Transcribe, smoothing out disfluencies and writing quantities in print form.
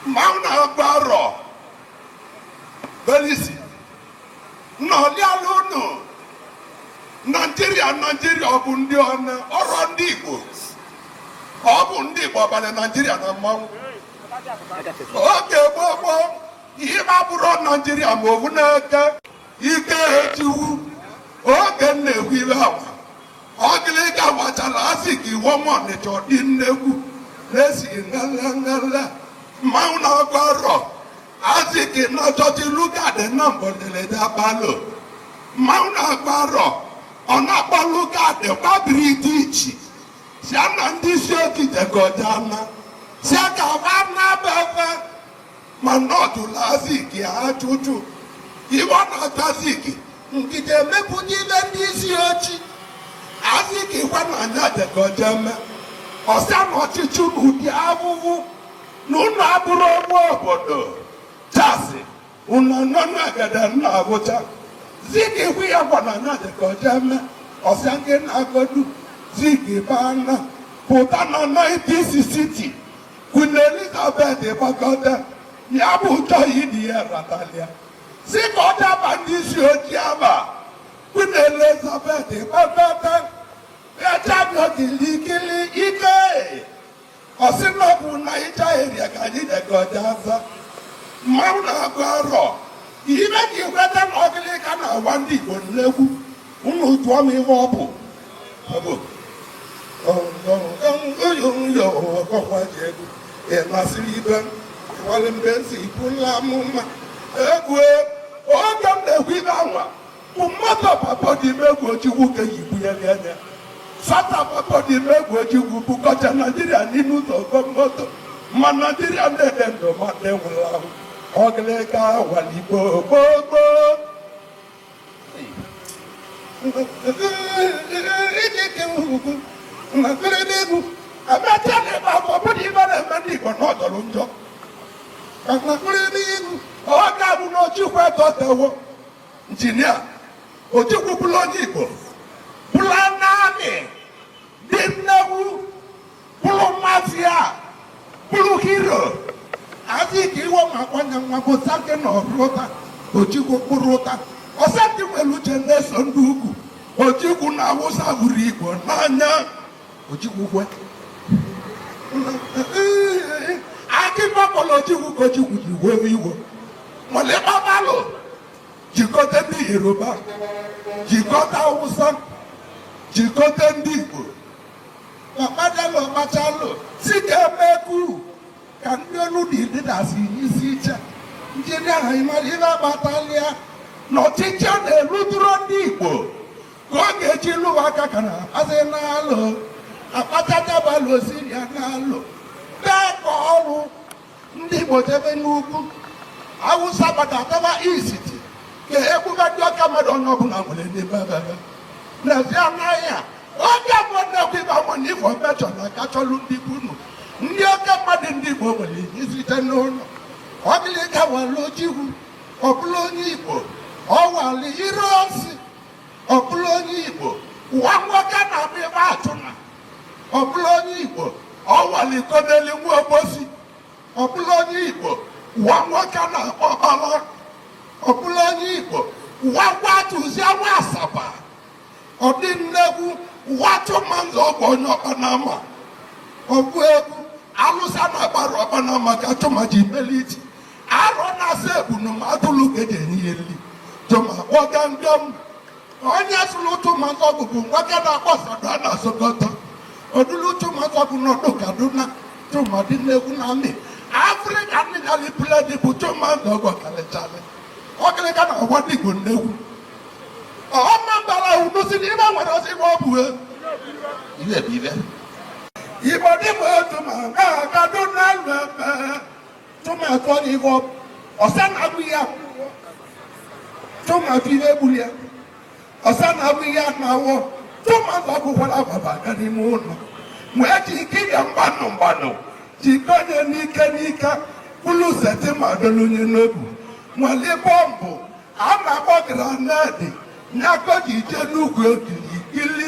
Mauna Baro Belisi Nolialuno Nigeria Obundion Orondigo Obundigo by Nigeria among okay, Bobo Himaburo Nigeria Movunaka Ike you okay, we have Ogilega Wachalasiki woman at your dinner. Let's see, Mauna Baro. As it is not to look at the number of the letter Balo. Mauna Baro. On a look at the Babri Teach. Shaman Dishoki the Godana. Sakavana Baba. Manotu Laziki, Atutu. You want not Taziki. Did they make put in this yochi? Aziki one another Godama. Ọ̀sán ọ̀chịchị ụdị ahụhụ n'ụlọ abụrụ ọgbọ obodo chasị ụnọnọnụ agada nna abụcha zigi hụ ya gbana na dịka eme ọsịa nke na-agodu zigi bana pụta na 1960 Queen Elizabeth gbakọta ya bụ ụjọ yidi ya ratalia si ka ọ daba ndị isi ojii aba Queen Elizabeth gbakọta Ejabio kilikili ike. Osinobu na ija area kani de gojaza. Mauna Baro. Ibe ki weta n'ogili kana wandi bonlewu. Unu tuwa mi wobu. Abo. Yo kwa jegu. Nasiri ben. Wale mbensi pula muma. Egwe. Ogam de wibawa. Umoto papa di mego chiwuke yibu ya. Sata papa di mego chiwuku kocha Nigeria ninu to moto. Ma Nigeria ndendo ma dewula. Ogleka walibo bobo. Na kredigu. Abata ne ba bodi ba na mandi ko no to lunjo. Na kredigu. Oga bu no chukwa to tewo. Engineer. Ojukwu bulo Igbo. Pulanani. Dinnewu. Pulo mafia. Pulo hero. Azi kiwo makwanya mwabo sake no rota. Ojukwu kurota. Osati welu jendeso ndugu. Ojukwu na wosa buri Igbo n'anya. Ojukwu kwe. Akipa polo Ojukwu kochukwu jiwe iwo. Mole babalo. Jikọta ndị Yoruba, jikọta Hausa, jikọta ndị Igbo. Ọkpadalo ọkpachalụ, si ga-emeku ka ndị olu dị dịdasị isi iche. Ndị ahụ ịmara ihe agbatalịa na ọchịchị na-eruduro ndị Igbo ka ọ ga-eji lụwa aka ka na-akpazi n'alụ, akpachachabalụ osiri ya n'alụ. Bee ka ọrụ ndị Igbo jebe n'ugwu, Hausa gbatataba isiti. Ke ebuga doka madongo buna ngole ni baba na zianaya oga mona kwiba moni fo becho na kacholu dibunu ndi oga madi ndi bo wali isite nono ogili ka walojiwu oblonyi Igbo owali irosi oblonyi Igbo wamwaka na bi batuna oblonyi Igbo owali kodeli mu obosi oblonyi Igbo wamwaka na obala Ọbụlonye Igbo wagwatuzi awa Asaba ọdị nnegwu watụ manzo ọgwụ onye ọkpanama ọbụ egwu alụsa na agbara ọkpanama ka chụmaji meliti arọ na-asa ebunu ma atụlụ gede n'iyeli tụma kpọga ngam onye sụrụ ụtụ manzo ọgwụ bụ nwoke na-akpọsada na Sokoto ọdụlụ ụtụ manzo ọgwụ n'ọdụ Kaduna tụma dị nnegwu na amị Afrịka nịgali pledi bụ tụ manzo ọgwụ kalịchalị Okele kana wadi Igbo nnewu. Ọma mbara unu si n'ime nwere osi Igbo ọbụ e. Iwe bụ ibe. Igbo dị m otu ma ga-agado n'alụ ebe. Tomato n'Igbo ọsa na-abụ ya. Tomato ihe gburu ya. Ọsa na-abụ ya na-awọ. Tomato ọgwụkwara baba aga n'ime ụlọ. Wee ji ike ya mgbanụ. Jikonye n'ike. Bulu seti ma dolonye n'obu. Nwale bọmbụ a na-akpọ granadi nyakọ ji ije n'ugwu okiri ili